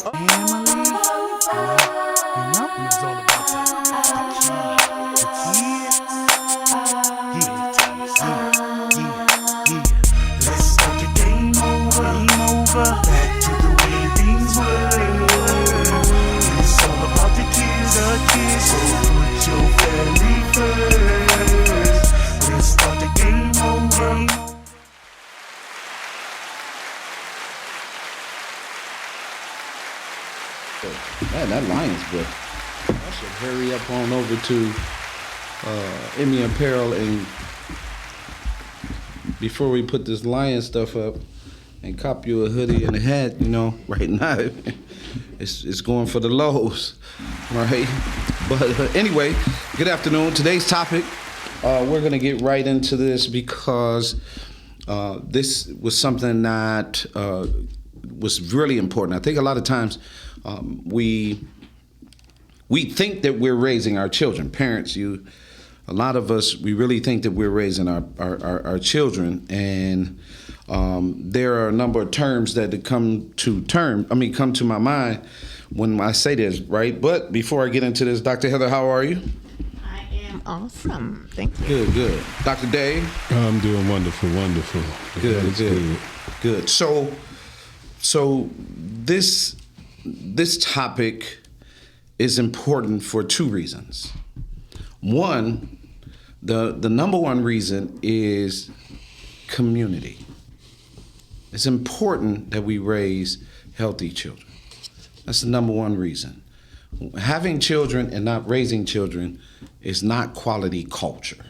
Family, and it's all about the kids. Yeah. Let's start the game over. Back to the way things were. It's all about the kids. So put your family first. Let's start the game over. Man, that Lions book. I should hurry up on over to Emmy Apparel and before we put this Lion stuff up and cop you a hoodie and a hat, right now it's going for the lows, right? But anyway, good afternoon. Today's topic, we're going to get right into this because this was something that was really important. I think a lot of times we think that we're raising our children. Parents, a lot of us, we really think that we're raising our children, and there are a number of terms that come to my mind when I say this, right? But before I get into this, Dr. Heather, how are you? I am awesome. Thank you. Good. Dr. Dave? I'm doing wonderful. Good. So this topic is important for two reasons. One, the number one reason is community. It's important that we raise healthy children. That's the number one reason. Having children and not raising children is not quality culture.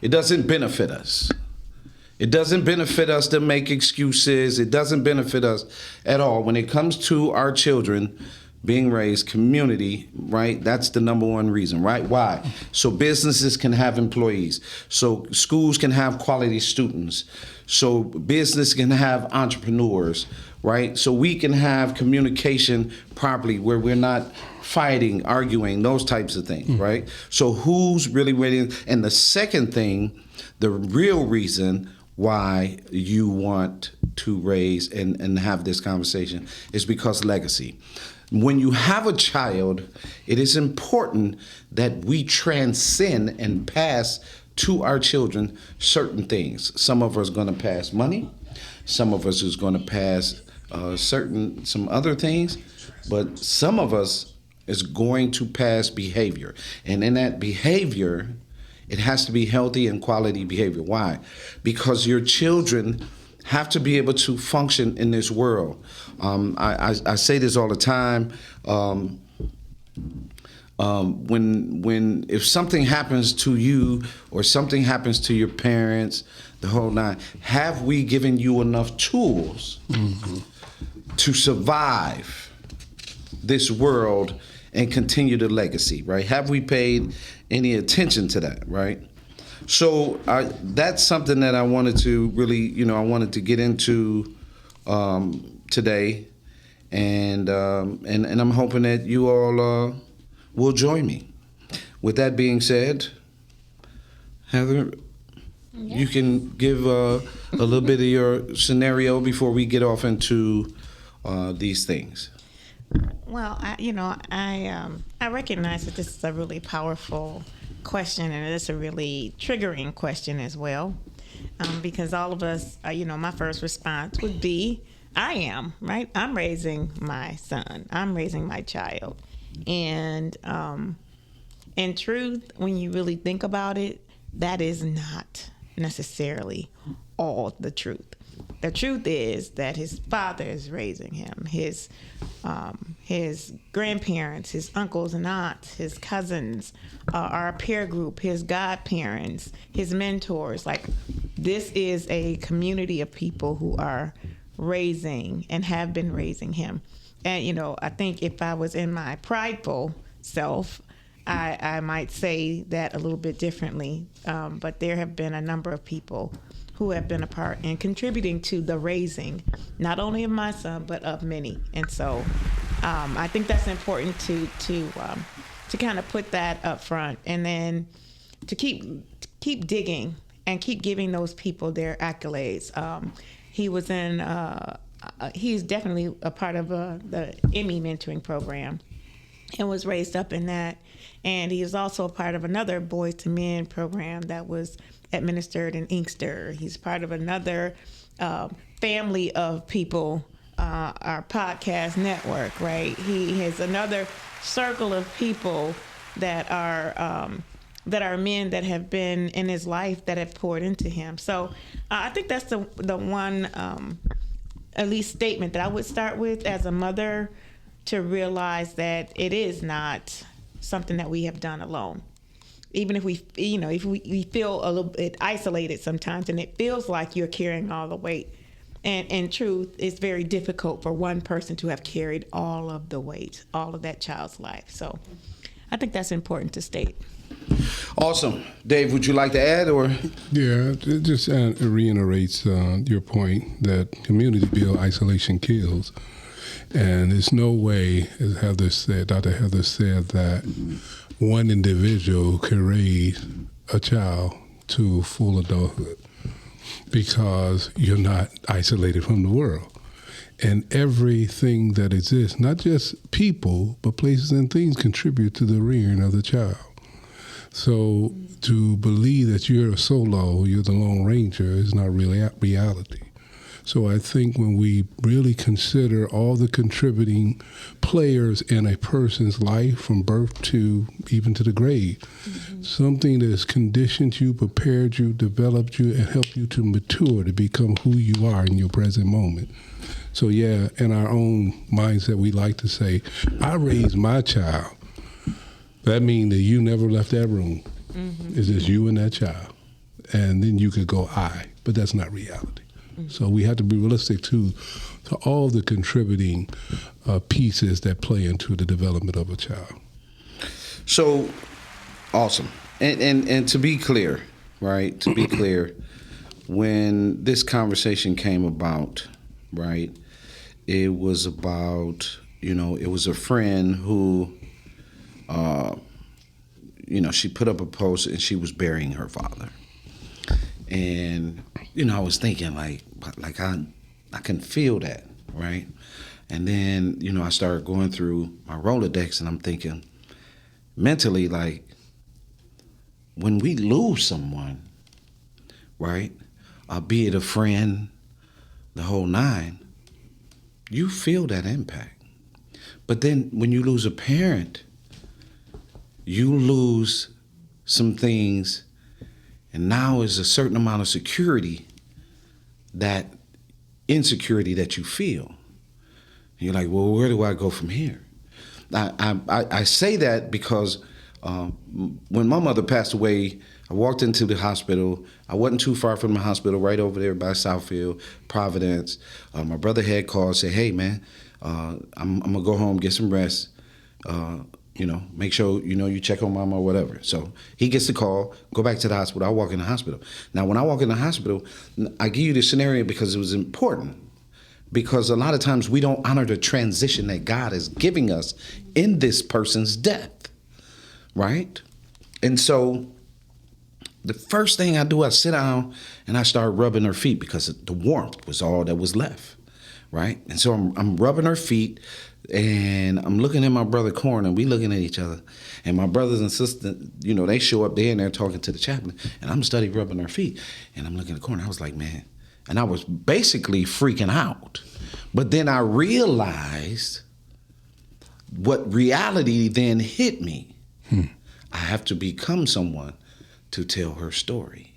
It doesn't benefit us. It doesn't benefit us to make excuses. It doesn't benefit us at all. When it comes to our children being raised, community, right? That's the number one reason, right? Why? So businesses can have employees. So schools can have quality students. So business can have entrepreneurs, right? So we can have communication properly where we're not fighting, arguing, those types of things, right? So who's really waiting? And the second thing, the real reason why you want to raise and have this conversation is because legacy. When you have a child, it is important that we transcend and pass to our children certain things. Some of us are going to pass money. Some of us is going to pass some other things. But some of us is going to pass behavior. And in that behavior, it has to be healthy and quality behavior. Why? Because your children have to be able to function in this world. I say this all the time. If something happens to you or something happens to your parents, the whole nine, have we given you enough tools to survive this world and continue the legacy, right? Have we paid any attention to that, right? So that's something that I wanted to really, I wanted to get into today, and I'm hoping that you all will join me. With that being said, Heather, you can give a little bit of your scenario before we get off into these things. Well, I recognize that this is a really powerful question, and it's a really triggering question as well, because all of us, my first response would be, I'm raising my son, I'm raising my child, and in truth, when you really think about it, that is not necessarily all the truth. The truth is that his father is raising him, his grandparents, his uncles and aunts, his cousins, our peer group, his godparents, his mentors. Like, this is a community of people who are raising and have been raising him. And, I think if I was in my prideful self, I might say that a little bit differently. But there have been a number of people who have been a part in contributing to the raising, not only of my son, but of many. And so I think that's important to kind of put that up front, and then to keep digging and keep giving those people their accolades. He was in he's definitely a part of the Emmy mentoring program and was raised up in that. And he is also a part of another Boys to Men program that was administered in Inkster. He's part of another family of people, our podcast network, right? He has another circle of people that are men that have been in his life that have poured into him. So I think that's the one at least statement that I would start with as a mother, to realize that it is not something that we have done alone. Even if we feel a little bit isolated sometimes, and it feels like you're carrying all the weight. And in truth, it's very difficult for one person to have carried all of the weight, all of that child's life. So I think that's important to state. Awesome. Dave, would you like to add, or? Yeah, it just reiterates your point that community build, isolation kills. And there's no way, as Dr. Heather said, that one individual can raise a child to full adulthood, because you're not isolated from the world. And everything that exists, not just people, but places and things, contribute to the rearing of the child. So to believe that you're a solo, you're the Lone Ranger, is not really reality. So I think when we really consider all the contributing players in a person's life, from birth to even to the grave, something that has conditioned you, prepared you, developed you, and helped you to mature to become who you are in your present moment. So yeah, in our own mindset, we like to say, I raised my child. That means that you never left that room. It's just you and that child. And then you could go, but that's not reality. So we have to be realistic to all the contributing pieces that play into the development of a child. So, awesome. And to be clear, right, when this conversation came about, right, it was about, it was a friend who, she put up a post and she was burying her father. And, I was thinking like I can feel that, right? And then, I started going through my Rolodex, and I'm thinking mentally, like, when we lose someone, right, be it a friend, the whole nine, you feel that impact. But then when you lose a parent, you lose some things. And now is a certain amount of insecurity that you feel. And you're like, well, where do I go from here? I say that because when my mother passed away, I walked into the hospital. I wasn't too far from the hospital, right over there by Southfield, Providence. My brother had called, said, hey, man, I'm going to go home, get some rest. Make sure, you check on mama or whatever. So he gets the call, go back to the hospital. I walk in the hospital. Now, when I walk in the hospital, I give you this scenario because it was important. Because a lot of times we don't honor the transition that God is giving us in this person's death, right? And so the first thing I do, I sit down and I start rubbing her feet because the warmth was all that was left, right? And so I'm rubbing her feet. And I'm looking at my brother Corn, and we looking at each other. And my brothers and sisters, they show up there and they're talking to the chaplain. And I'm studying rubbing their feet. And I'm looking at Corn. I was like, man. And I was basically freaking out. But then I realized what reality then hit me. I have to become someone to tell her story.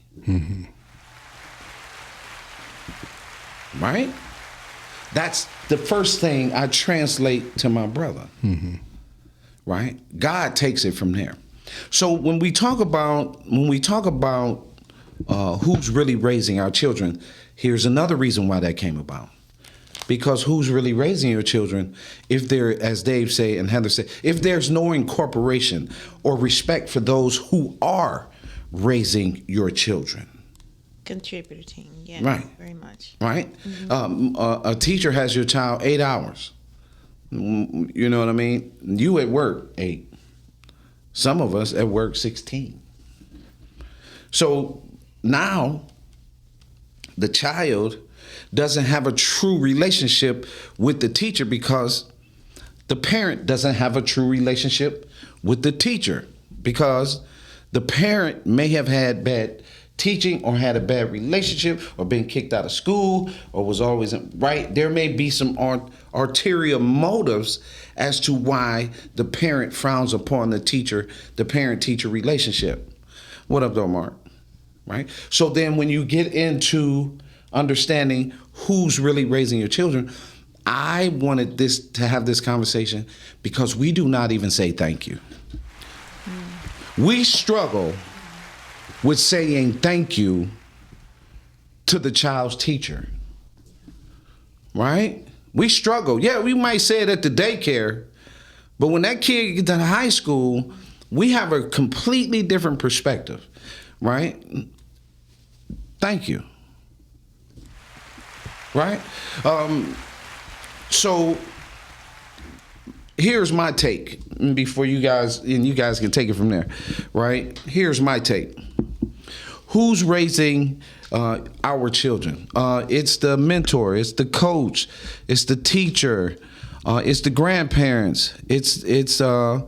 Right? That's the first thing I translate to my brother, right? God takes it from there. So when we talk about who's really raising our children, here's another reason why that came about. Because who's really raising your children, if there, as Dave said and Heather said, if there's no incorporation or respect for those who are raising your children. Contributing, yeah, right, very much. Right? A teacher has your child 8 hours. You know what I mean? You at work 8. Some of us at work 16. So now the child doesn't have a true relationship with the teacher because the parent doesn't have a true relationship with the teacher, because the parent may have had bad teaching or had a bad relationship or been kicked out of school or was always right. There may be some ulterior motives as to why the parent frowns upon the parent-teacher relationship. What up, though, Mark? Right? So then when you get into understanding who's really raising your children, I wanted to have this conversation because we do not even say thank you. We struggle with saying thank you to the child's teacher, right? We struggle. Yeah, we might say it at the daycare, but when that kid gets to high school, we have a completely different perspective, right? Thank you, right? So here's my take before you guys, and you guys can take it from there, right? Here's my take. Who's raising our children? It's the mentor, it's the coach, it's the teacher, it's the grandparents, it's your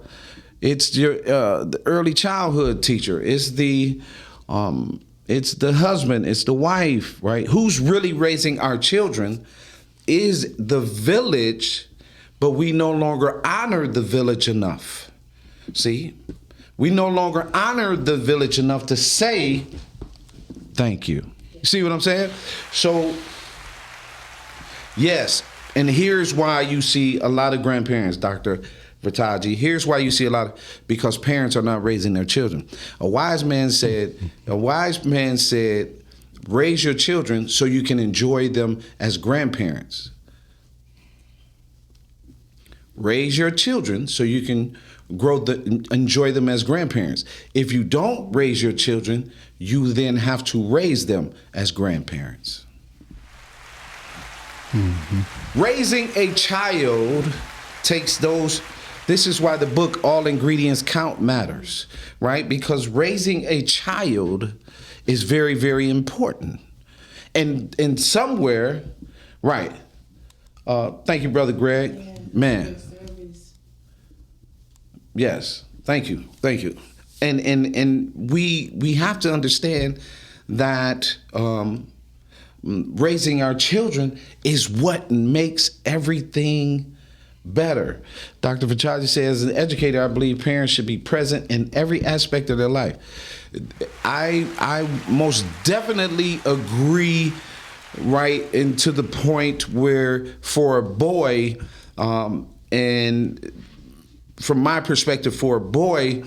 the early childhood teacher, it's the husband, it's the wife, right? Who's really raising our children is the village, but we no longer honor the village enough. See? We no longer honor the village enough to say thank you. See what I'm saying? So, yes, and here's why you see a lot of grandparents, Dr. Vitaji. Here's why you see because parents are not raising their children. A wise man said, raise your children so you can enjoy them as grandparents. Raise your children so you can enjoy them as grandparents. If you don't raise your children, you then have to raise them as grandparents. Mm-hmm. Raising a child takes those. This is why the book All Ingredients Count matters, right? Because raising a child is very, very important. And somewhere, right. Thank you, Brother Greg. Yeah, man. Yes, thank you. And we have to understand that raising our children is what makes everything better. Dr. Vachaji says, as an educator, I believe parents should be present in every aspect of their life. I most definitely agree, right, and to the point where for a boy, and from my perspective, for a boy,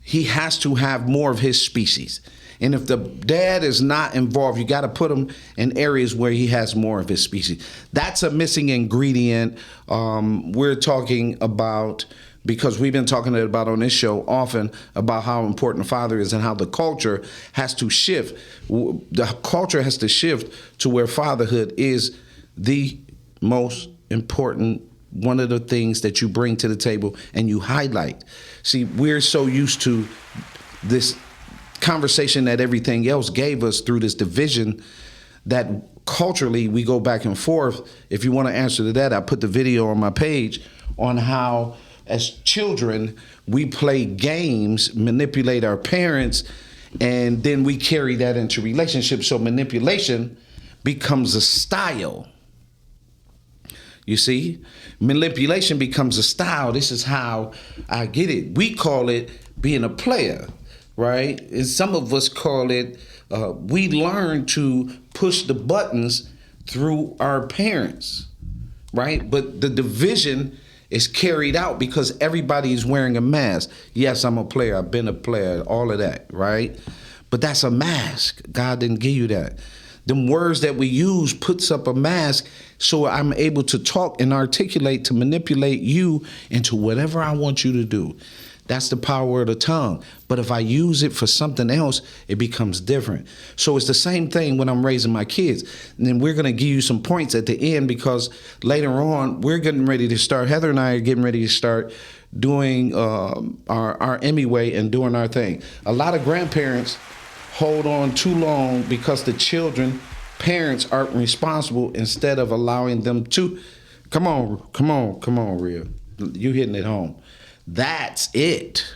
he has to have more of his species. And if the dad is not involved, you got to put him in areas where he has more of his species. That's a missing ingredient. We're talking about, because we've been talking about on this show often about how important the father is and how the culture has to shift. The culture has to shift to where fatherhood is the most important, one of the things that you bring to the table and you highlight. See, we're so used to this conversation that everything else gave us through this division that culturally we go back and forth. If you want to answer to that, I put the video on my page on how as children we play games, manipulate our parents, and then we carry that into relationships. So manipulation becomes a style. You see, manipulation becomes a style. This is how I get it. We call it being a player, right? And some of us call it, we learn to push the buttons through our parents, right? But the division is carried out because everybody is wearing a mask. Yes, I'm a player. I've been a player, all of that, right? But that's a mask. God didn't give you that. Them words that we use puts up a mask so I'm able to talk and articulate to manipulate you into whatever I want you to do. That's the power of the tongue. But if I use it for something else, it becomes different. So it's the same thing when I'm raising my kids. And then we're going to give you some points at the end because later on, we're getting ready to start. Heather and I are getting ready to start doing our Emmy Way and doing our thing. A lot of grandparents hold on too long because the children parents aren't responsible instead of allowing them to. Come on, Rhea. You hitting it home. That's it.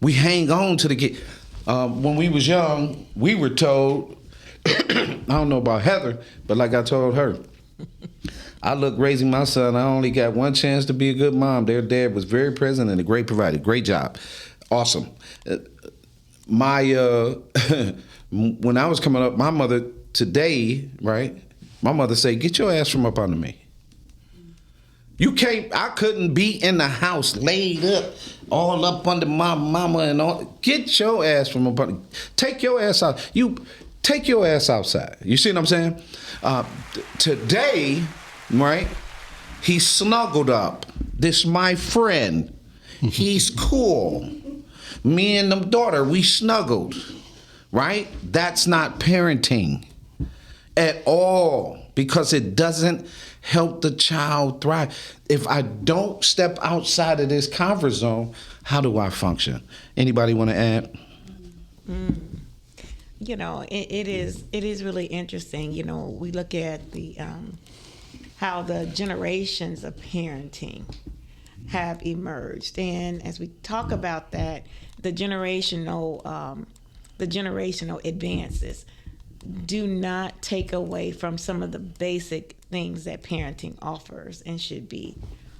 We hang on to the kid. When we was young, we were told, I don't know about Heather, but like I told her, I look raising my son, I only got one chance to be a good mom. Their dad was very present and a great provider. Great job. Awesome. When I was coming up, my mother today, right? My mother said, "Get your ass from up under me." I couldn't be in the house laid up, all up under my mama and all. Get your ass from up under. Take your ass out. Take your ass outside. You see what I'm saying? Today, right? He snuggled up. This my friend. He's cool. Me and the daughter, we snuggled. Right? That's not parenting at all, because it doesn't help the child thrive. If I don't step outside of this comfort zone, how do I function? Anybody want to add? You know, it is really interesting. You know, we look at the how the generations of parenting have emerged, and as we talk about that, the generational advances do not take away from some of the basic things that parenting offers and should be.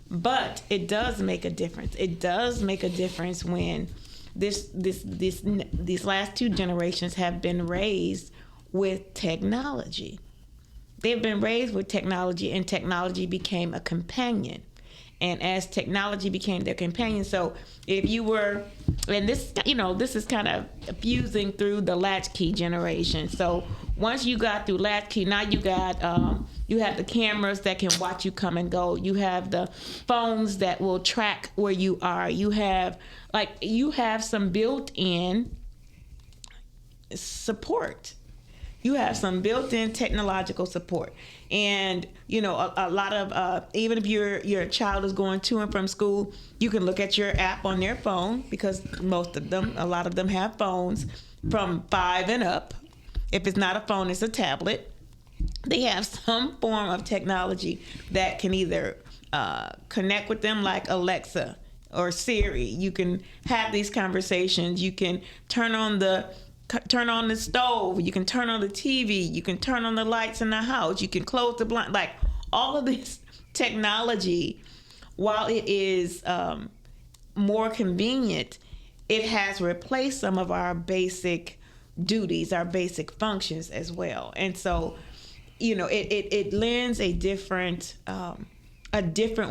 But it does make a difference. It does make a difference when these last two generations have been raised with technology. They've been raised with technology, and technology became a companion. And as technology became their companion, so if you were, and this, you know, this is kind of fusing through the latchkey generation. So once you got through latchkey, now you got, you have the cameras that can watch you come and go. You have the phones that will track where you are. You have some built-in support. You have some built-in technological support. And, you know, a lot of, even if your child is going to and from school, you can look at your app on their phone, because a lot of them have phones from 5 and up. If it's not a phone, it's a tablet. They have some form of technology that can either connect with them, like Alexa or Siri. You can have these conversations. You can turn on the stove, you can turn on the TV, you can turn on the lights in the house, you can close the blind. Like, all of this technology, while it is more convenient, it has replaced some of our basic duties, our basic functions as well. And so, you know, it lends a different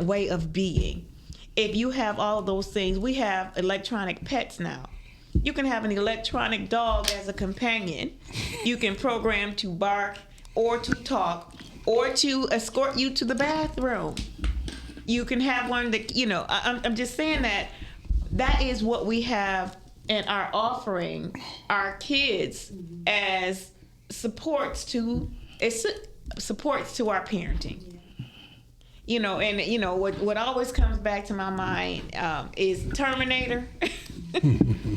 way of being. If you have all of those things, we have electronic pets now. You can have an electronic dog as a companion. You can program to bark or to talk or to escort you to the bathroom. You can have one that, you know, I'm just saying that is what we have and are offering our kids as supports to our parenting. You know, and you know what always comes back to my mind is Terminator.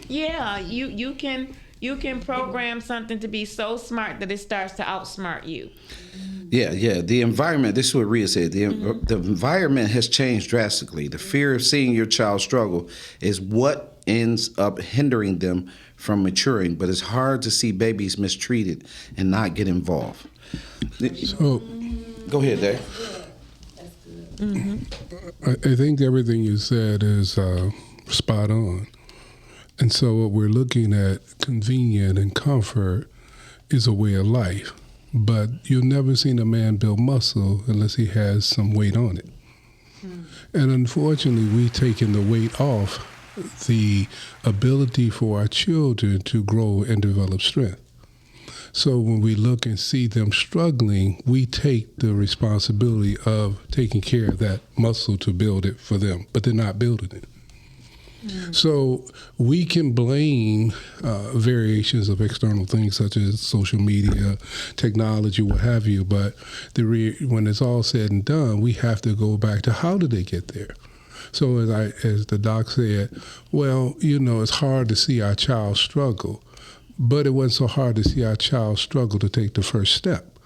Yeah, you can program something to be so smart that it starts to outsmart you. Yeah. The environment, this is what Rhea said, the environment has changed drastically. The fear of seeing your child struggle is what ends up hindering them from maturing, but it's hard to see babies mistreated and not get involved. So, go ahead, Dave. I think everything you said is spot on. And so what we're looking at, convenient and comfort, is a way of life. But you've never seen a man build muscle unless he has some weight on it. And unfortunately, we've taken the weight off the ability for our children to grow and develop strength. So when we look and see them struggling, we take the responsibility of taking care of that muscle to build it for them, but they're not building it. So we can blame variations of external things such as social media, technology, what have you, but when it's all said and done, we have to go back to how did they get there? So as the doc said, well, you know, it's hard to see our child struggle, but it wasn't so hard to see our child struggle to take the first step.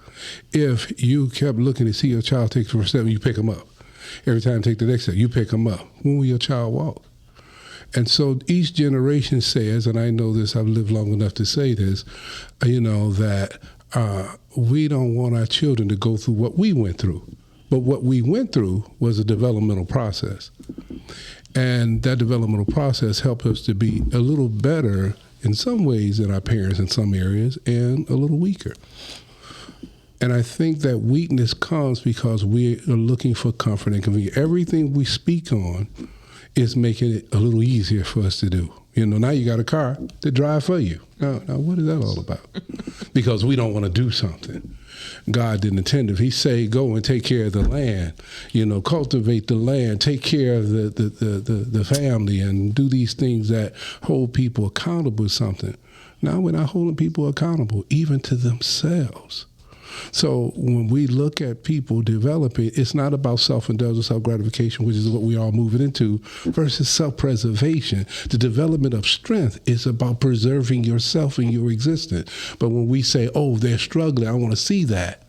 if you kept looking to see your child take the first step, you pick them up. Every time you take the next step, you pick them up. When will your child walk? And so each generation says, and I know this, I've lived long enough to say this, that we don't want our children to go through what we went through. But what we went through was a developmental process. And that developmental process helped us to be a little better in some ways than our parents in some areas, and a little weaker. And I think that weakness comes because we are looking for comfort and convenience. Everything we speak on is making it a little easier for us to do. Now you got a car to drive for you. Now what is that all about? Because we don't want to do something. God didn't intend it. He say, go and take care of the land, cultivate the land, take care of the family, and do these things that hold people accountable to something. Now we're not holding people accountable, even to themselves. So when we look at people developing, it's not about self-indulgence, self-gratification, which is what we are moving into, versus self-preservation. The development of strength is about preserving yourself and your existence. But when we say, oh, they're struggling, I want to see that,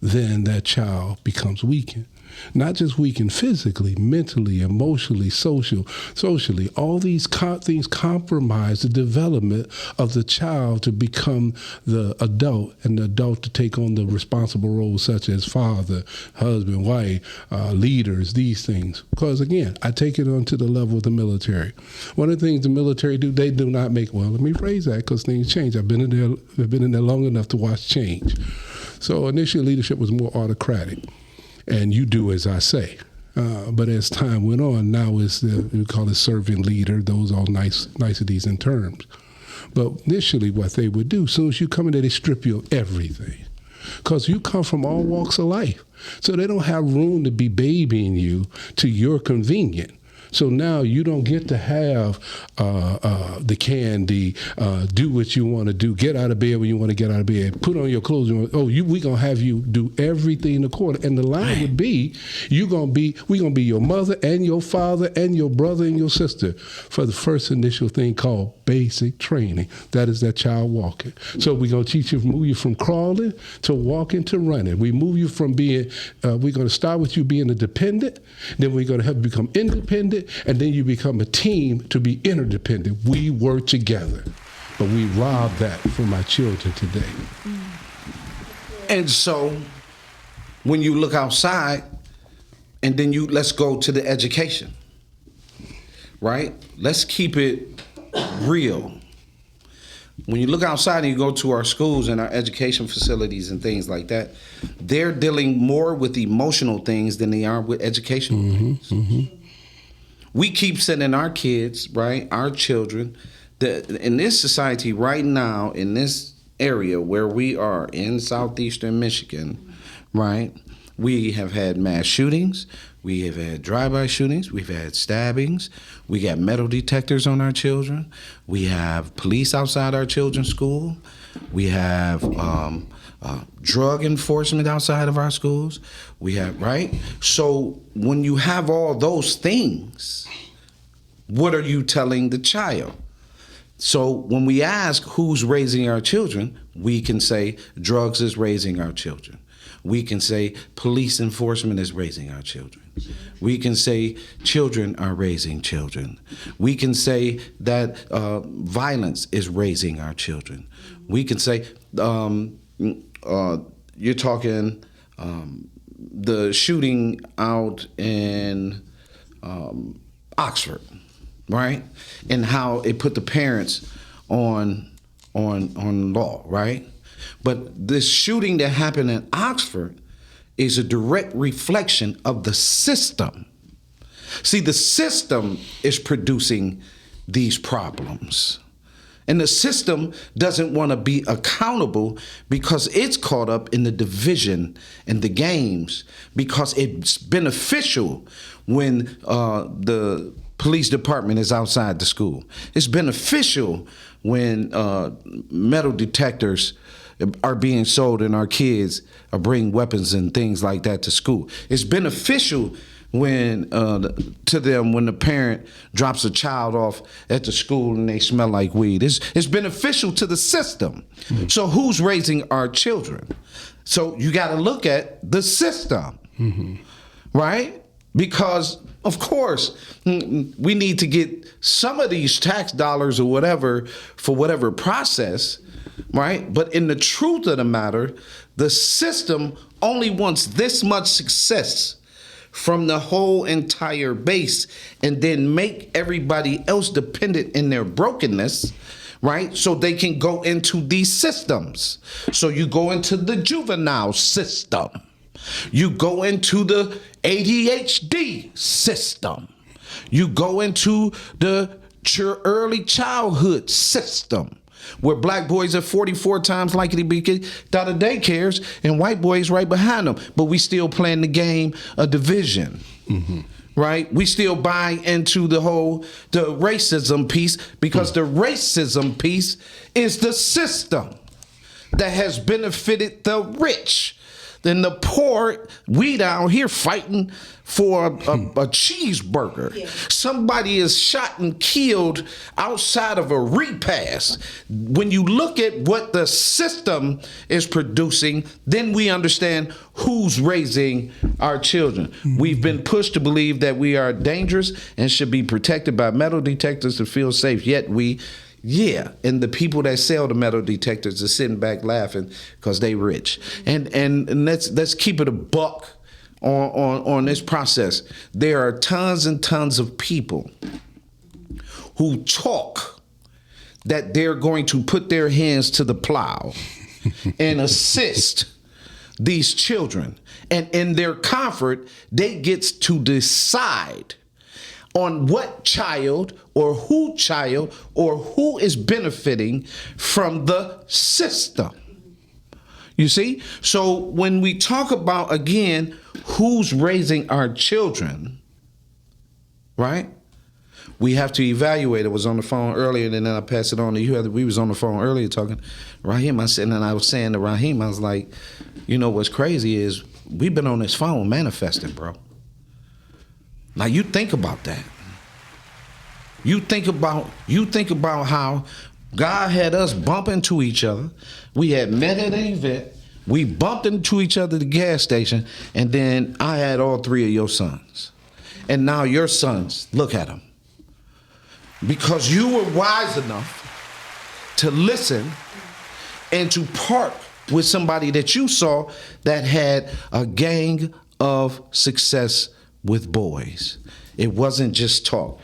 then that child becomes weakened. Not just weakened physically, mentally, emotionally, socially. All these things compromise the development of the child to become the adult, and the adult to take on the responsible roles such as father, husband, wife, leaders, these things. Because again, I take it onto the level of the military. One of the things the military do, they do not make, well, let me phrase that because things change. I've been in there long enough to watch change. So initially leadership was more autocratic. And you do as I say. But as time went on, now we call it servant leader. Those are all niceties and terms. But initially what they would do, as soon as you come in there, they strip you of everything. Because you come from all walks of life. So they don't have room to be babying you to your convenience. So now you don't get to have the candy, do what you want to do, get out of bed when you want to get out of bed, put on your clothes. We're going to have you do everything according. And the line would be, we're going to be your mother and your father and your brother and your sister for the first initial thing called basic training. That is that child walking. So we're going to teach you, move you from crawling to walking to running. We move you from being, we're going to start with you being a dependent, then we're going to help you become independent, and then you become a team to be interdependent. We work together. But we rob that from our children today. And so when you look outside, and then let's go to the education, right? Let's keep it real. When you look outside and you go to our schools and our education facilities and things like that, they're dealing more with emotional things than they are with educational things. Mm-hmm. We keep sending our kids, right, our children, in this society right now, in this area where we are in southeastern Michigan, right, we have had mass shootings, we have had drive-by shootings, we've had stabbings, we got metal detectors on our children, we have police outside our children's school, we have drug enforcement outside of our schools, we have, right? So when you have all those things, what are you telling the child? So when we ask who's raising our children, we can say drugs is raising our children. We can say police enforcement is raising our children. We can say children are raising children. We can say that violence is raising our children. We can say, you're talking the shooting out in Oxford, right? And how it put the parents on law, right? But this shooting that happened in Oxford is a direct reflection of the system. See, the system is producing these problems. And the system doesn't want to be accountable because it's caught up in the division and the games, because it's beneficial when the police department is outside the school. It's beneficial when metal detectors are being sold and our kids are bringing weapons and things like that to school. It's beneficial when to them when the parent drops a child off at the school and they smell like weed. It's beneficial to the system. Mm-hmm. So who's raising our children? So you got to look at the system, right? Because, of course, we need to get some of these tax dollars or whatever for whatever process, right? But in the truth of the matter, the system only wants this much success from the whole entire base and then make everybody else dependent in their brokenness, right? So they can go into these systems. So you go into the juvenile system. You go into the ADHD system. You go into the early childhood system, where black boys are 44 times likely to be kicked out of daycares and white boys right behind them. But we still playing the game of division. Right? We still buy into the racism piece, because the racism piece is the system that has benefited the rich. Then the poor, we down here fighting for a cheeseburger. Yeah. Somebody is shot and killed outside of a repast. When you look at what the system is producing, then we understand who's raising our children. We've been pushed to believe that we are dangerous and should be protected by metal detectors to feel safe, yet and the people that sell the metal detectors are sitting back laughing because they rich. And let's keep it a buck on this process. There are tons and tons of people who talk that they're going to put their hands to the plow and assist these children. And in their comfort, they get to decide on what child or who is benefiting from the system. You see? So when we talk about, again, who's raising our children, right? We have to evaluate. I was on the phone earlier, and then I passed it on to you. We was on the phone earlier talking, Raheem. I was saying to Raheem, I was like, you know what's crazy is we've been on this phone manifesting, bro. Now you think about that. You think about how God had us bump into each other. We had met at an event. We bumped into each other at the gas station, and then I had all three of your sons. And now your sons, look at them. Because you were wise enough to listen and to part with somebody that you saw that had a gang of success with boys. It wasn't just talk.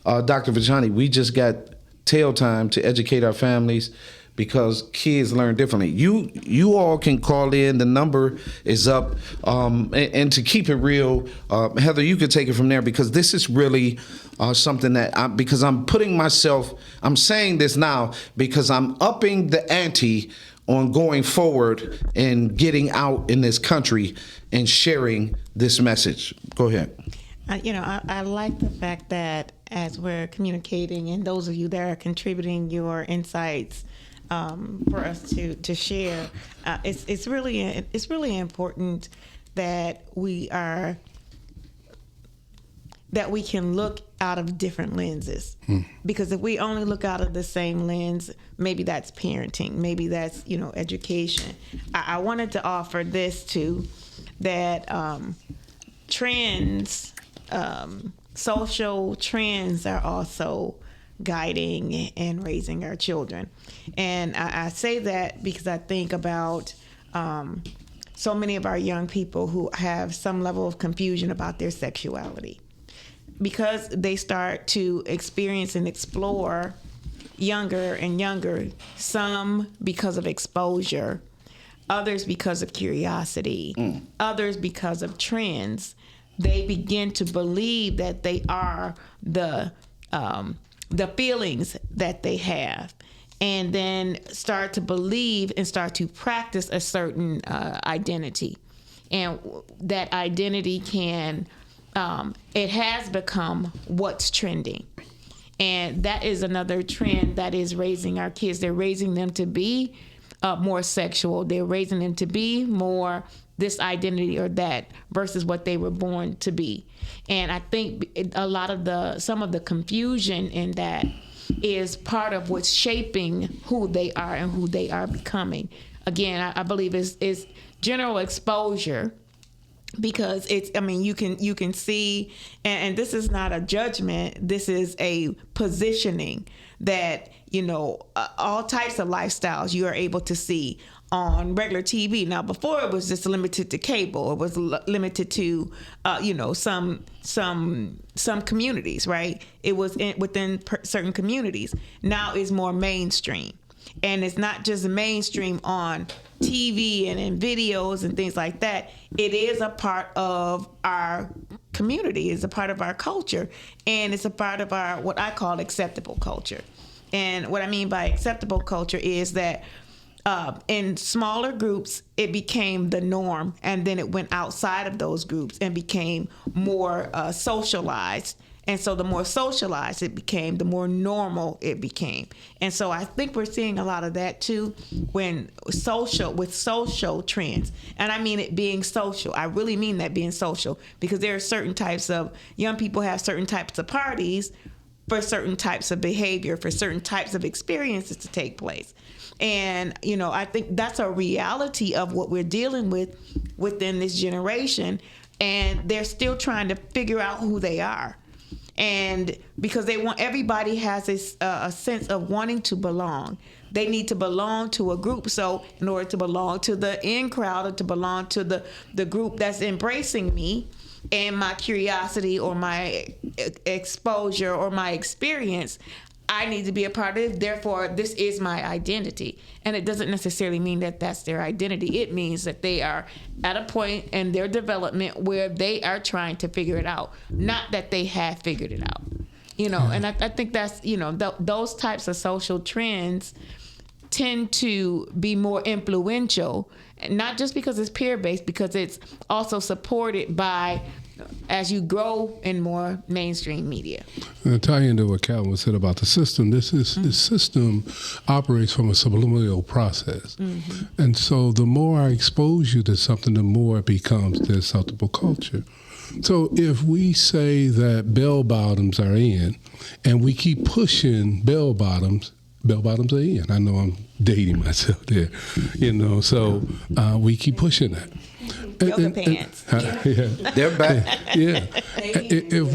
Dr. Vajani, we just got tail time to educate our families because kids learn differently. You all can call in. The number is up. And to keep it real, Heather, you could take it from there, because this is really something that because I'm saying this now because I'm upping the ante on going forward and getting out in this country and sharing this message. Go ahead. I like the fact that as we're communicating, and those of you that are contributing your insights for us to share, it's really important that we can look out of different lenses. Because if we only look out of the same lens, maybe that's parenting, maybe that's education. I wanted to offer this too, that trends. Social trends are also guiding and raising our children. And I say that because I think about so many of our young people who have some level of confusion about their sexuality, because they start to experience and explore younger and younger, some because of exposure, others because of curiosity, others because of trends. They begin to believe that they are the feelings that they have, and then start to believe and start to practice a certain identity. And that identity it has become what's trending. And that is another trend that is raising our kids. They're raising them to be more sexual. They're raising them to be more this identity or that versus what they were born to be. And I think some of the confusion in that is part of what's shaping who they are and who they are becoming. Again, I believe is general exposure, because it's, I mean, you can see, and this is not a judgment, this is a positioning that, you know, all types of lifestyles you are able to see on regular TV. Now, before it was just limited to cable. It was limited to, you know, some communities, right? It was within certain communities. Now it's more mainstream. And it's not just mainstream on TV and in videos and things like that. It is a part of our community. It's a part of our culture. And it's a part of our, what I call acceptable culture. And what I mean by acceptable culture is that in smaller groups, it became the norm, and then it went outside of those groups and became more socialized. And so the more socialized it became, the more normal it became. And so I think we're seeing a lot of that too with social trends. And I mean it being social. I really mean that being social, because there are certain types of, young people have certain types of parties for certain types of behavior, for certain types of experiences to take place. And, you know, I think that's a reality of what we're dealing with within this generation. And they're still trying to figure out who they are. And because everybody has a sense of wanting to belong. They need to belong to a group. So in order to belong to the in crowd, or to belong to the group that's embracing me and my curiosity or my exposure or my experience, I need to be a part of it. Therefore, this is my identity. And it doesn't necessarily mean that that's their identity. It means that they are at a point in their development where they are trying to figure it out, not that they have figured it out. You know, and I think that's, you know, those types of social trends tend to be more influential, not just because it's peer-based, because it's also supported by, as you grow in more mainstream media. And to tie into what Calvin said about the system, this system operates from a subliminal process. Mm-hmm. And so the more I expose you to something, the more it becomes the acceptable culture. So if we say that bell bottoms are in, and we keep pushing bell bottoms are in. I know I'm dating myself there, you know, so we keep pushing that. Yoga pants. Yeah. They're back. Yeah. If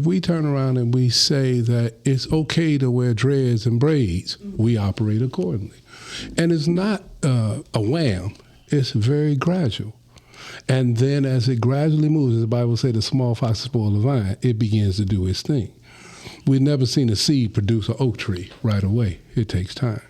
we turn around and we say that it's okay to wear dreads and braids, we operate accordingly. And it's not a wham. It's very gradual. And then as it gradually moves, as the Bible says, the small fox spoil the vine, it begins to do its thing. We've never seen a seed produce an oak tree right away. It takes time.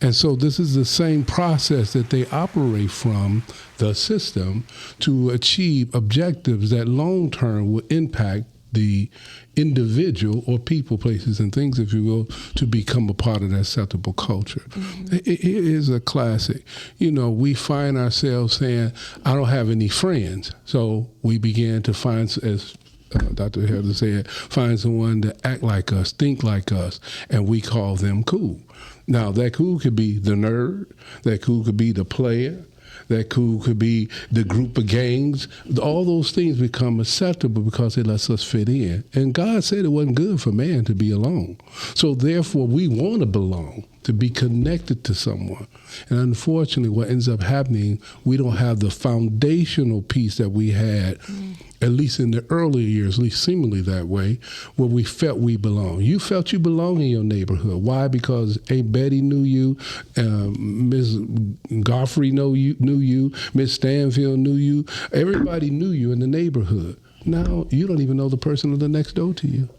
And so this is the same process that they operate from the system to achieve objectives that long-term will impact the individual or people, places, and things, if you will, to become a part of that acceptable culture. Mm-hmm. It is a classic. You know, we find ourselves saying, I don't have any friends. So we began to find, as Dr. Heather said, find someone to act like us, think like us, and we call them cool. Now, that cool could be the nerd, that cool could be the player, that cool could be the group of gangs. All those things become acceptable because it lets us fit in. And God said it wasn't good for man to be alone. So therefore, we want to belong, to be connected to someone. And unfortunately, what ends up happening, we don't have the foundational piece that we had, at least in the earlier years, at least seemingly that way, where we felt we belong. You felt you belong in your neighborhood. Why? Because Aunt Betty knew you, Ms. Godfrey knew you, Miss Stanfield knew you. Everybody knew you in the neighborhood. Now, you don't even know the person the next door to you.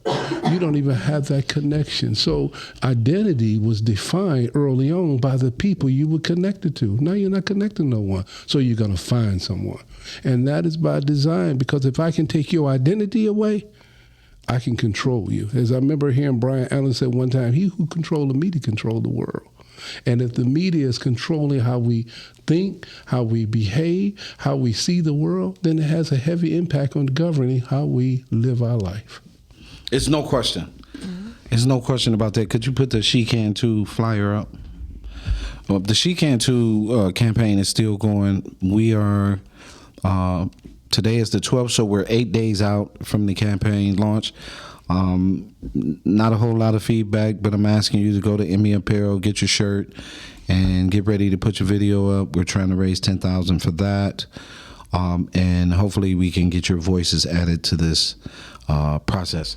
You don't even have that connection. So identity was defined early on by the people you were connected to. Now you're not connected to no one, so you're going to find someone. And that is by design, because if I can take your identity away, I can control you. As I remember hearing Brian Allen say one time, he who controls the media controls the world. And if the media is controlling how we think, how we behave, how we see the world, then it has a heavy impact on governing how we live our life. It's no question. There's no question about that. Could you put the She Can Too flyer up? Well, the She Can Too campaign is still going. We are, today is the 12th, so we're 8 days out from the campaign launch. Not a whole lot of feedback, but I'm asking you to go to Emmy Apparel, get your shirt, and get ready to put your video up. We're trying to raise $10,000 for that. And hopefully we can get your voices added to this process.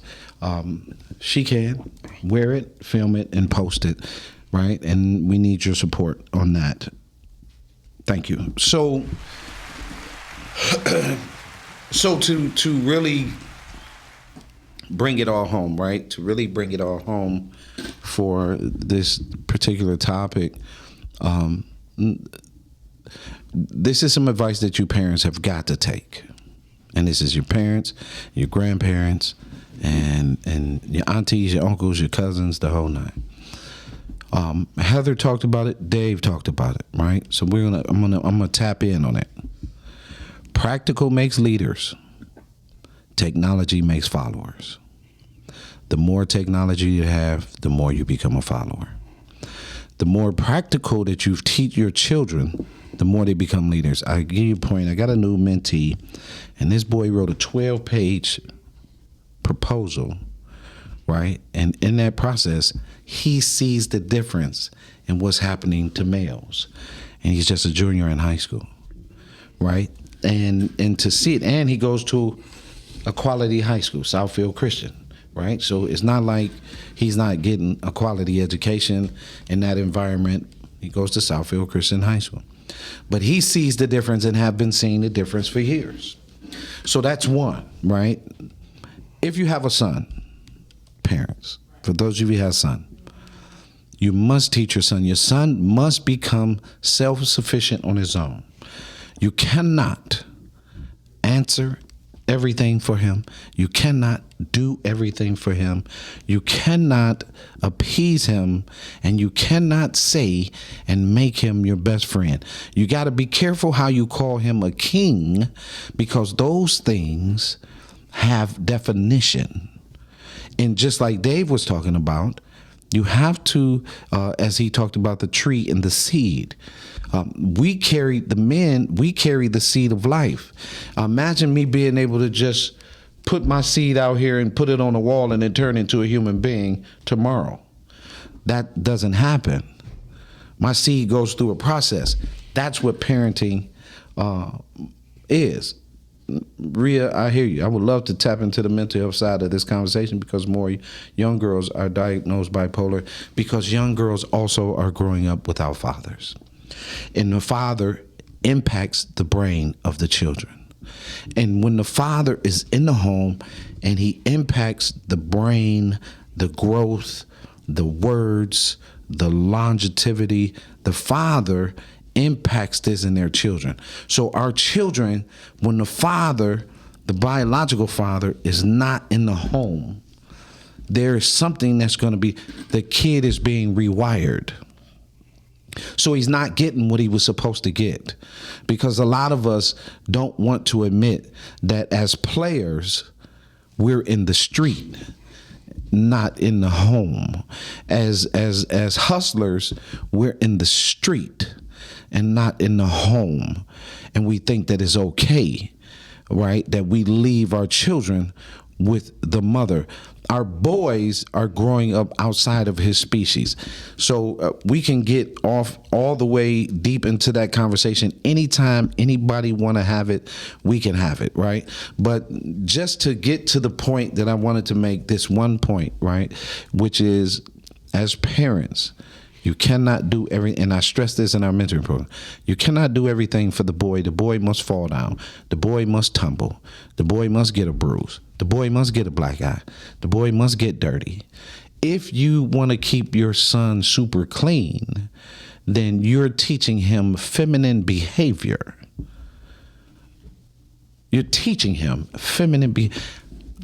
She can wear it, film it, and post it, right? And we need your support on that. Thank you. So to really bring it all home, right? To really bring it all home for this particular topic, this is some advice that you parents have got to take. And this is your parents, your grandparents, and your aunties, your uncles, your cousins, the whole nine. Heather talked about it. Dave talked about it, right? So I'm gonna tap in on it. Practical makes leaders. Technology makes followers. The more technology you have, the more you become a follower. The more practical that you teach your children, the more they become leaders. I give you a point. I got a new mentee, and this boy wrote a 12-page proposal, right? And in that process, he sees the difference in what's happening to males. And he's just a junior in high school, right? And to see it, and he goes to a quality high school, Southfield Christian, right? So it's not like he's not getting a quality education in that environment. He goes to Southfield Christian High School. But he sees the difference and have been seeing the difference for years. So that's one, right? If you have a son, parents, for those of you who have a son, you must teach your son. Your son must become self-sufficient on his own. You cannot answer everything for him. You cannot do everything for him. You cannot appease him, and you cannot say and make him your best friend. You got to be careful how you call him a king, because those things have definition. And just like Dave was talking about, you have to, as he talked about the tree and the seed, we carry the seed of life. Imagine me being able to just put my seed out here and put it on a wall and then turn into a human being tomorrow. That doesn't happen. My seed goes through a process. That's what parenting is. Rhea, I hear you. I would love to tap into the mental health side of this conversation, because more young girls are diagnosed bipolar, because young girls also are growing up without fathers. And the father impacts the brain of the children. And when the father is in the home and he impacts the brain, the growth, the words, the longevity, the father impacts this in their children. So our children, when the father, the biological father, is not in the home, there is something that's going to be, the kid is being rewired. So he's not getting what he was supposed to get, because a lot of us don't want to admit that as players, we're in the street, not in the home. As hustlers, we're in the street and not in the home. And we think that it's okay, right? That we leave our children with the mother. Our boys are growing up outside of his species. So we can get off all the way deep into that conversation. Anytime anybody want to have it, we can have it, right? But just to get to the point that I wanted to make, this one point, right, which is, as parents, you cannot do everything, and I stress this in our mentoring program. You cannot do everything for the boy. The boy must fall down. The boy must tumble. The boy must get a bruise. The boy must get a black eye. The boy must get dirty. If you want to keep your son super clean, then you're teaching him feminine behavior. You're teaching him feminine behavior.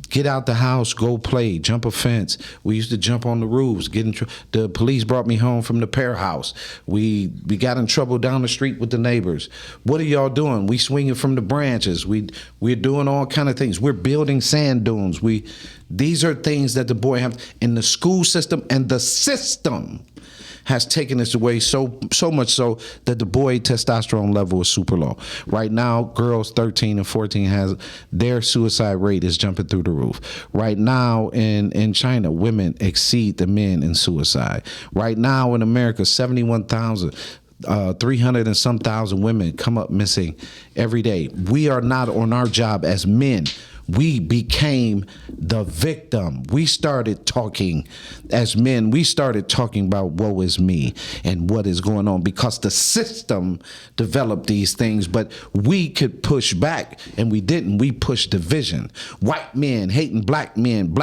Get out the house, go play, jump a fence. We used to jump on the roofs. The police brought me home from the Pear House. We got in trouble down the street with the neighbors. What are y'all doing? We swinging from the branches. We're doing all kind of things. We're building sand dunes. These are things that the boy have in the school system, and the system has taken this away so much so that the boy testosterone level is super low. Right now, girls 13 and 14 has their suicide rate is jumping through the roof. Right now in China, women exceed the men in suicide. Right now in America, 71,000 300 and some thousand women come up missing every day. We are not on our job as men. We became the victim. We started talking as men. We started talking about woe is me and what is going on because the system developed these things, but we could push back and we didn't. We pushed division. White men hating black men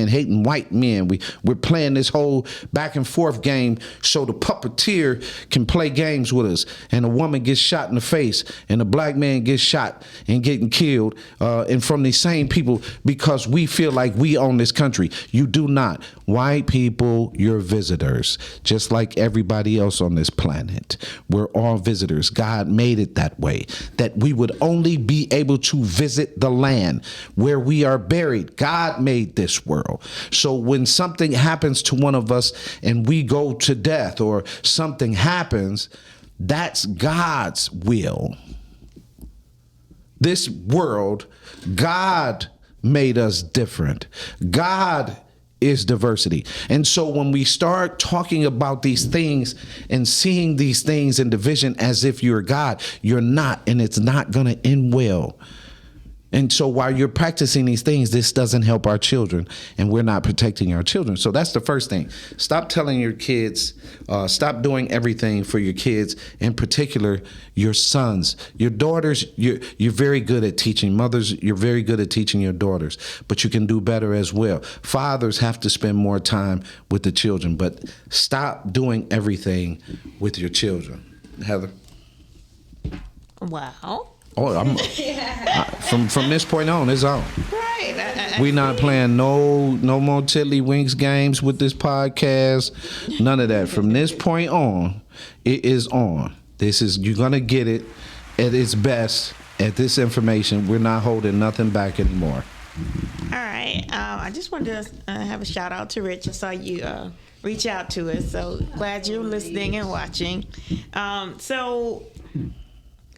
hating white men. We're playing this whole back and forth game so the puppeteer can play games with us, and a woman gets shot in the face and a black man gets shot and getting killed and from these same people because we feel like we own this country. You do not. White people, you're visitors, just like everybody else on this planet. We're all visitors. God made it that way, that we would only be able to visit the land where we are buried. God made this world. So when something happens to one of us and we go to death or something happens, that's God's will. This world, God made us different. God is diversity. And so when we start talking about these things and seeing these things in division as if you're God, you're not, and it's not going to end well. And so while you're practicing these things, this doesn't help our children, and we're not protecting our children. So that's the first thing. Stop telling your kids, stop doing everything for your kids, in particular, your sons. Your daughters, you're very good at teaching. Mothers, you're very good at teaching your daughters, but you can do better as well. Fathers have to spend more time with the children, but stop doing everything with your children. Heather? Wow. Oh, from this point on, it's on. Right. We not playing no more tiddlywinks games with this podcast. None of that. From this point on, it is on. You're gonna get it at its best. At this information, we're not holding nothing back anymore. All right. I just wanted to have a shout out to Rich. I saw you reach out to us. So glad you're listening and watching. So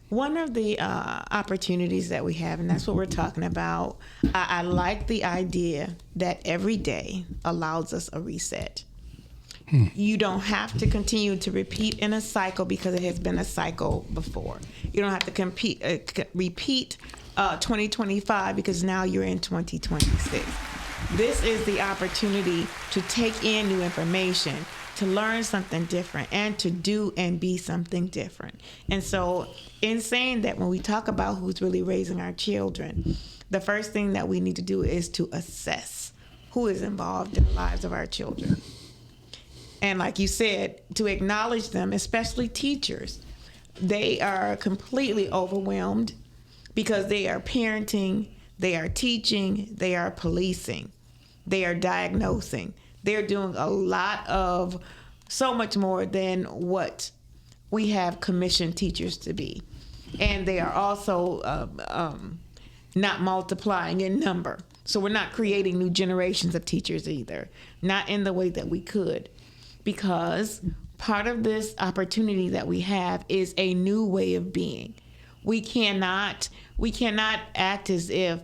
one of the opportunities that we have, and that's what we're talking about, I like the idea that every day allows us a reset. You don't have to continue to repeat in a cycle because it has been a cycle before. You don't have to repeat 2025 because now you're in 2026. This is the opportunity to take in new information, to learn something different, and to do and be something different. And so in saying that, when we talk about who's really raising our children, the first thing that we need to do is to assess who is involved in the lives of our children. And like you said, to acknowledge them, especially teachers. They are completely overwhelmed because they are parenting, they are teaching, they are policing, they are diagnosing. They're doing a lot of so much more than what we have commissioned teachers to be. And they are also not multiplying in number. So we're not creating new generations of teachers either, not in the way that we could, because part of this opportunity that we have is a new way of being. We cannot act as if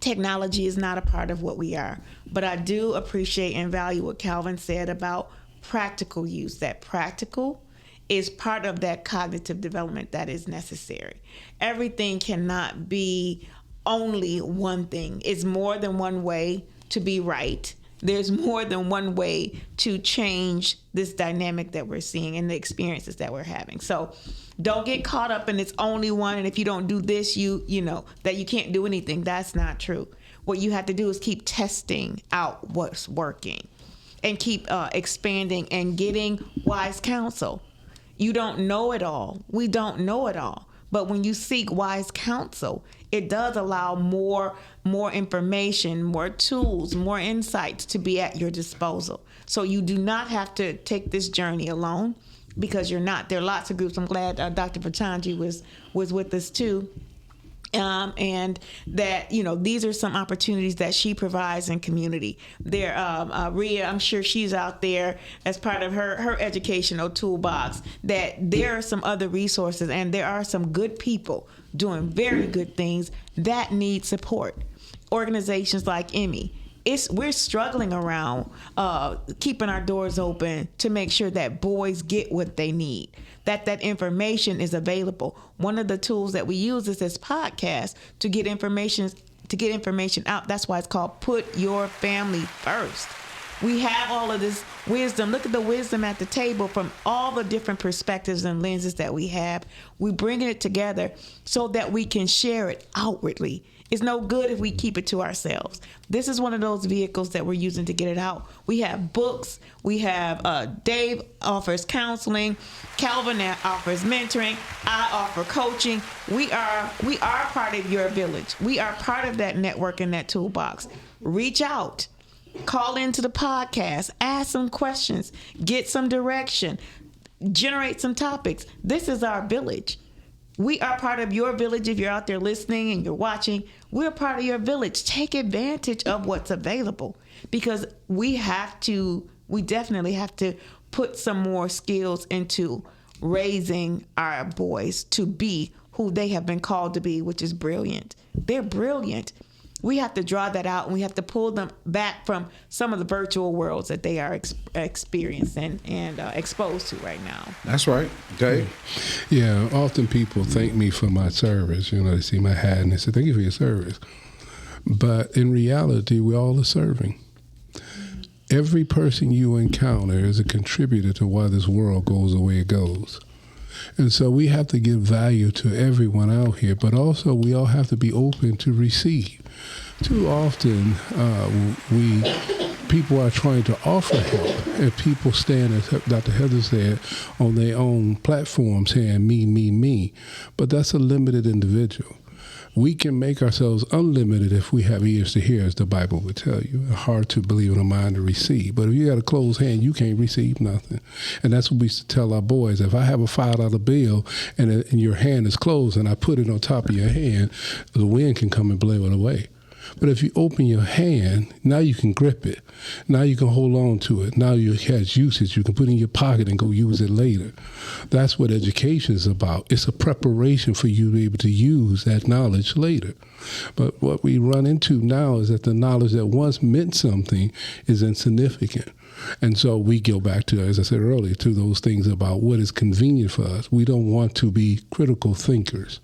technology is not a part of what we are. But I do appreciate and value what Calvin said about practical use. That practical is part of that cognitive development that is necessary. Everything cannot be only one thing. It's more than one way to be right. There's more than one way to change this dynamic that we're seeing and the experiences that we're having. So don't get caught up in it's only one, and if you don't do this, you know that you can't do anything. That's not true. What you have to do is keep testing out what's working and keep expanding and getting wise counsel. You don't know it all. We don't know it all. But when you seek wise counsel, it does allow more information, more tools, more insights to be at your disposal. So you do not have to take this journey alone, because you're not. There are lots of groups. I'm glad Dr. Patanji was with us too. And that, these are some opportunities that she provides in community. There, Rhea, I'm sure she's out there as part of her educational toolbox, that there are some other resources and there are some good people doing very good things that need support. Organizations like Emmy, we're struggling around keeping our doors open to make sure that boys get what they need, that information is available. One of the tools that we use is this podcast to get information out. That's why it's called Put Your Family First. We have all of this wisdom. Look at the wisdom at the table from all the different perspectives and lenses that we have. We bring it together so that we can share it outwardly. It's no good if we keep it to ourselves. This is one of those vehicles that we're using to get it out. We have books. We have Dave offers counseling. Calvin offers mentoring. I offer coaching. We are part of your village. We are part of that network and that toolbox. Reach out. Call into the podcast. Ask some questions. Get some direction. Generate some topics. This is our village. We are part of your village. If you're out there listening and you're watching, we're part of your village. Take advantage of what's available, because we definitely have to put some more skills into raising our boys to be who they have been called to be, which is brilliant. They're brilliant. We have to draw that out, and we have to pull them back from some of the virtual worlds that they are experiencing and exposed to right now. That's right. Okay. Yeah, often people thank me for my service. They see my hat and they say, thank you for your service. But in reality, we all are serving. Every person you encounter is a contributor to why this world goes the way it goes. And so we have to give value to everyone out here, but also we all have to be open to receive. Too often, people are trying to offer help, and people stand, as Dr. Heather said, on their own platform saying, me. But that's a limited individual. We can make ourselves unlimited if we have ears to hear, as the Bible would tell you. Hard to believe in a mind to receive. But if you got a closed hand, you can't receive nothing. And that's what we used to tell our boys. If I have a $5 bill and your hand is closed and I put it on top of your hand, the wind can come and blow it away. But if you open your hand, now you can grip it. Now you can hold on to it. Now it has usage. You can put it in your pocket and go use it later. That's what education is about. It's a preparation for you to be able to use that knowledge later. But what we run into now is that the knowledge that once meant something is insignificant. And so we go back to, as I said earlier, to those things about what is convenient for us. We don't want to be critical thinkers.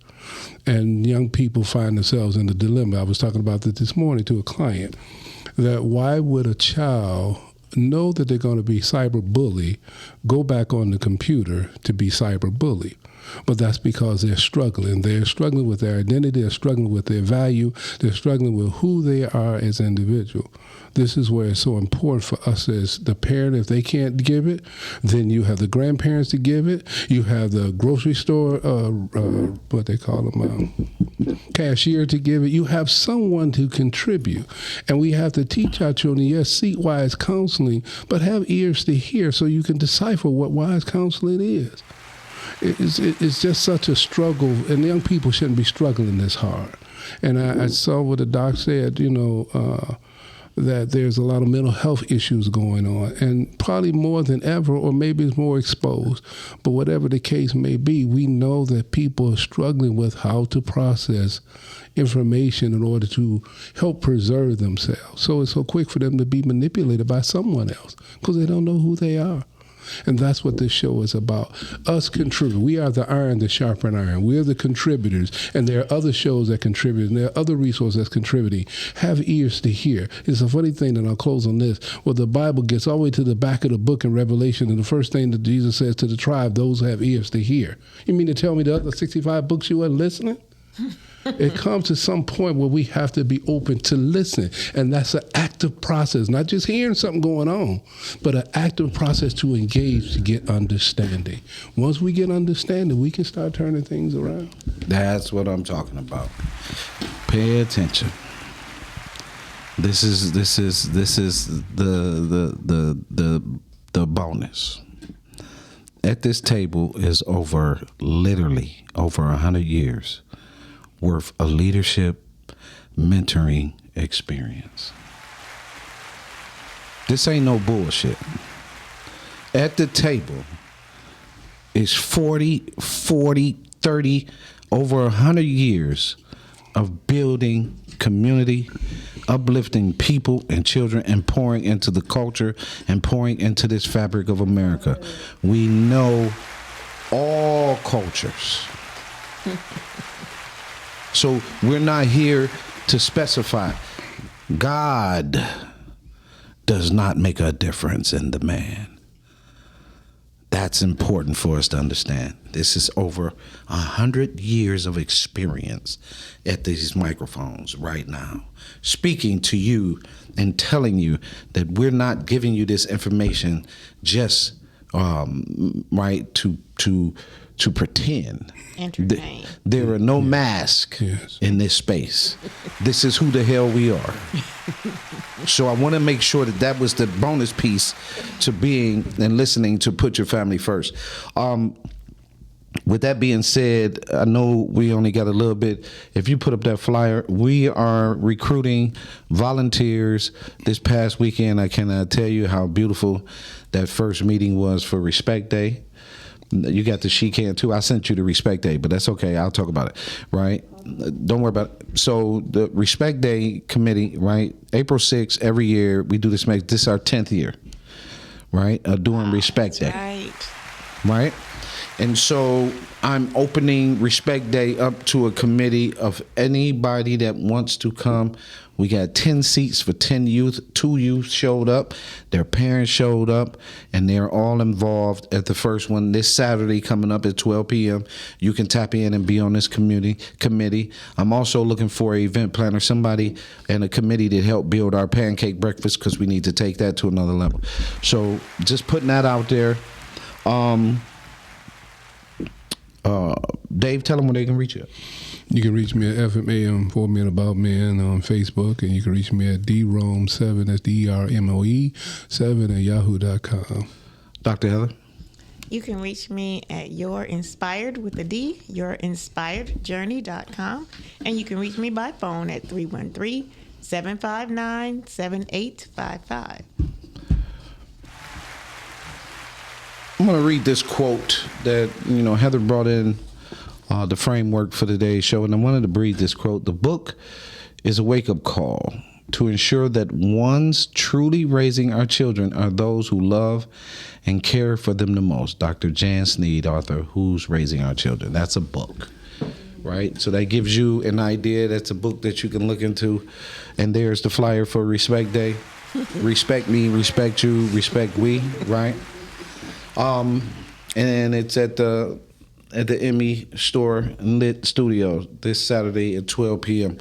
And young people find themselves in a dilemma. I was talking about this morning to a client, that why would a child know that they're going to be cyberbullied, go back on the computer to be cyberbullied? But that's because they're struggling. They're struggling with their identity. They're struggling with their value. They're struggling with who they are as an individual. This is where it's so important for us as the parent. If they can't give it, then you have the grandparents to give it. You have the grocery store, what they call them, cashier to give it. You have someone to contribute. And we have to teach our children, yes, seek wise counseling, but have ears to hear so you can decipher what wise counseling is. It's just such a struggle, and young people shouldn't be struggling this hard. And I saw what the doc said, that there's a lot of mental health issues going on, and probably more than ever, or maybe it's more exposed. But whatever the case may be, we know that people are struggling with how to process information in order to help preserve themselves. So it's so quick for them to be manipulated by someone else because they don't know who they are. And that's what this show is about. Us contribute. We are the iron that sharpen iron. We're the contributors. And there are other shows that contribute. And there are other resources that's contributing. Have ears to hear. It's a funny thing, and I'll close on this. Well, the Bible gets all the way to the back of the book in Revelation, and the first thing that Jesus says to the tribe, those who have ears to hear. You mean to tell me the other 65 books you weren't listening? It comes to some point where we have to be open to listen. And that's an active process, not just hearing something going on, but an active process to engage to get understanding. Once we get understanding, we can start turning things around. That's what I'm talking about. Pay attention. This is the bonus. At this table is literally over 100 years. worth a leadership mentoring experience. This ain't no bullshit. At the table is 40, 30, over 100 years of building community, uplifting people and children, and pouring into the culture and pouring into this fabric of America. We know all cultures. So we're not here to specify. God does not make a difference in the man. That's important for us to understand. This is over 100 years of experience at these microphones right now, speaking to you and telling you that we're not giving you this information just right to pretend. Entertain. There are no masks in this space. This is who the hell we are. So I want to make sure that was the bonus piece to being and listening to Put Your Family First. With that being said, I know we only got a little bit. If you put up that flyer, we are recruiting volunteers this past weekend. I cannot tell you how beautiful that first meeting was for Respect Day. You got the She Can too. I sent you the Respect Day, but that's okay. I'll talk about it, right? Don't worry about it. So the Respect Day committee, right? April 6th, every year we do this. This is our 10th year, right? Doing Respect Day. Right? And so I'm opening Respect Day up to a committee of anybody that wants to come. We got 10 seats for 10 youth. 2 youth showed up. Their parents showed up, and they're all involved at the first one this Saturday coming up at 12 p.m. You can tap in and be on this committee. I'm also looking for an event planner, somebody and a committee to help build our pancake breakfast, because we need to take that to another level. So just putting that out there. Dave, tell them where they can reach you. You can reach me at FMAM for Men About Men on Facebook, and you can reach me at DROME7, that's DRMOE 7 at yahoo.com. Dr. Heather? You can reach me at Your Inspired with a D, yourinspiredjourney.com, and you can reach me by phone at 313-759-7855. I'm going to read this quote that, Heather brought in the framework for today's show, and I wanted to read this quote. The book is a wake-up call to ensure that ones truly raising our children are those who love and care for them the most. Dr. Jan Sneed, author, Who's Raising Our Children. That's a book, right? So that gives you an idea. That's a book that you can look into. And there's the flyer for Respect Day. Respect me, respect you, respect we, right? And it's at the Emmy Store and Lit Studio this Saturday at 12 p.m.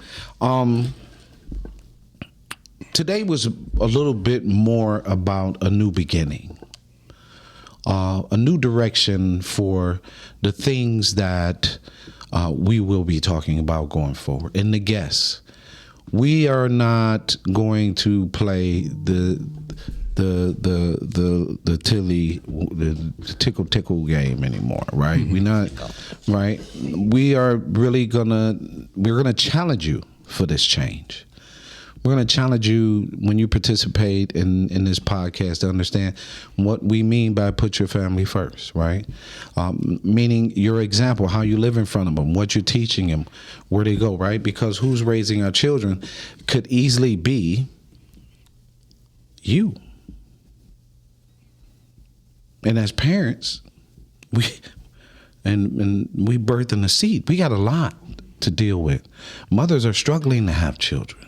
Today was a little bit more about a new beginning, a new direction for the things that we will be talking about going forward. And the guests, we are not going to play the tickle game anymore, right? We're not, right? We are really we're gonna challenge you for this change. We're gonna challenge you when you participate in this podcast to understand what we mean by put your family first, right? Meaning your example, how you live in front of them, what you're teaching them, where they go, right? Because who's raising our children could easily be you. And as parents, we birthing a seed. We got a lot to deal with. Mothers are struggling to have children,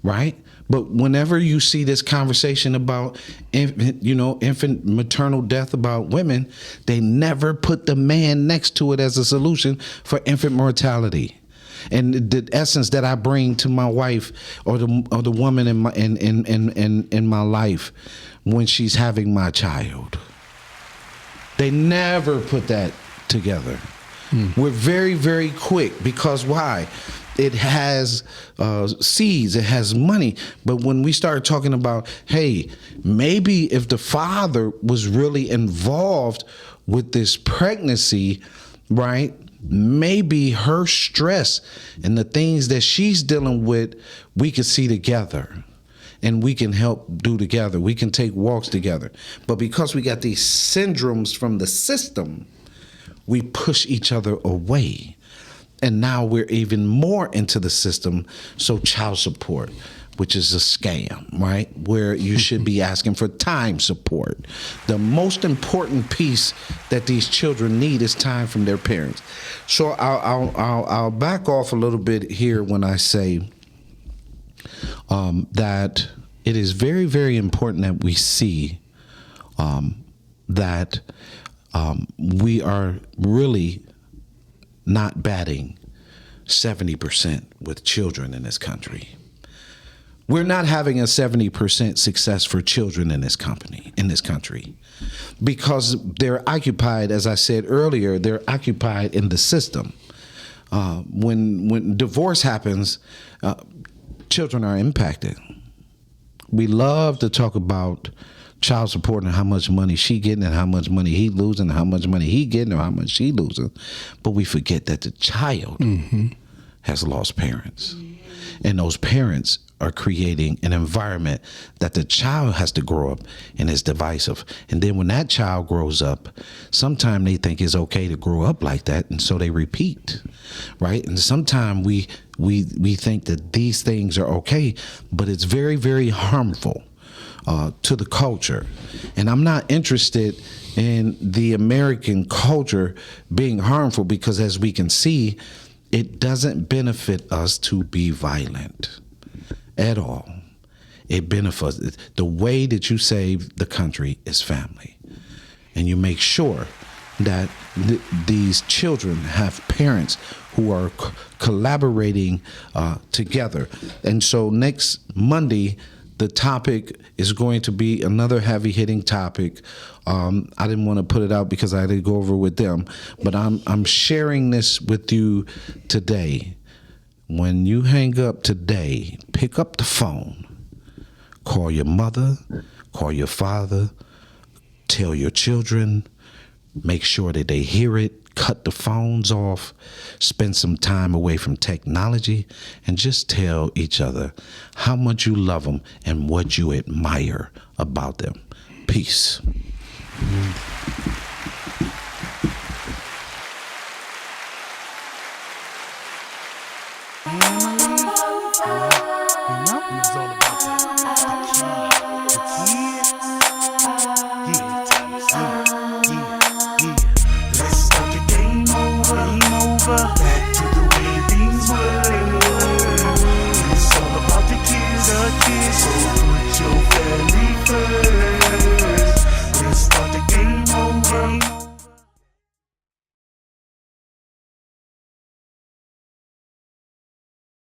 right? But whenever you see this conversation about infant maternal death about women, they never put the man next to it as a solution for infant mortality. And the essence that I bring to my wife or the woman in my life when she's having my child. They never put that together. We're very, very quick because why? It has seeds, it has money. But when we start talking about, hey, maybe if the father was really involved with this pregnancy, right? maybe her stress and the things that she's dealing with, we can see together and we can help do together. We can take walks together. But because we got these syndromes from the system, we push each other away. And now we're even more into the system. So child support, which is a scam, right? Where you should be asking for time support. The most important piece that these children need is time from their parents. So I'll back off a little bit here when I say that it is very, very important that we see that we are really not batting 70% with children in this country. We're not having a 70% success for children in this country, because they're occupied, as I said earlier, they're occupied in the system. When divorce happens, children are impacted. We love to talk about child support and how much money she getting and how much money he losing, how much money he getting or how much she losing, but we forget that the child has lost parents, and those parents are creating an environment that the child has to grow up and is divisive. And then when that child grows up, sometimes they think it's okay to grow up like that, and so they repeat, right? And sometimes we think that these things are okay, but it's very, very harmful to the culture. And I'm not interested in the American culture being harmful, because as we can see, it doesn't benefit us to be violent at all. It benefits. The way that you save the country is family. And you make sure that these children have parents who are collaborating together. And so next Monday, the topic is going to be another heavy-hitting topic. I didn't want to put it out because I had to go over with them, but I'm sharing this with you today. When you hang up today, pick up the phone, call your mother, call your father, tell your children, make sure that they hear it, cut the phones off, spend some time away from technology, and just tell each other how much you love them and what you admire about them. Peace. It was all about the kid. Yeah,